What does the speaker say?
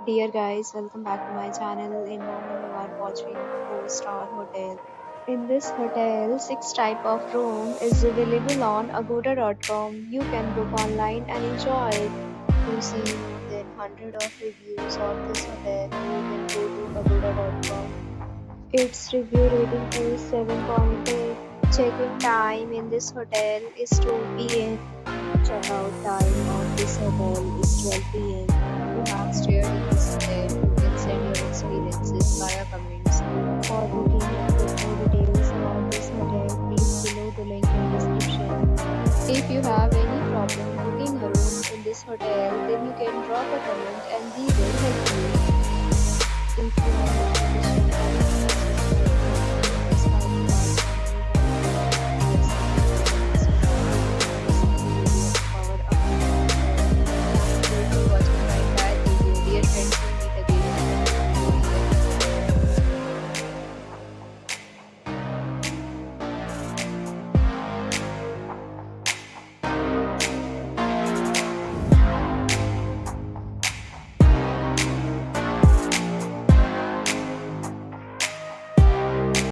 Dear guys, welcome back to my channel. In moment you are watching 4-star hotel. In this hotel, 6 type of room is available on agoda.com. You can book online and enjoy it. To see more than 100 of reviews of this hotel, you can go to agoda.com. Its review rating is 7.8. Check-in time in this hotel is 2 p.m. Checkout time of this hotel is 12 p.m. If you have stayed in this hotel, you can send your experiences via comments. For booking and more details about this hotel, please below the link in description. If you have any problem booking a room in this hotel, then you can drop a comment and we will help you.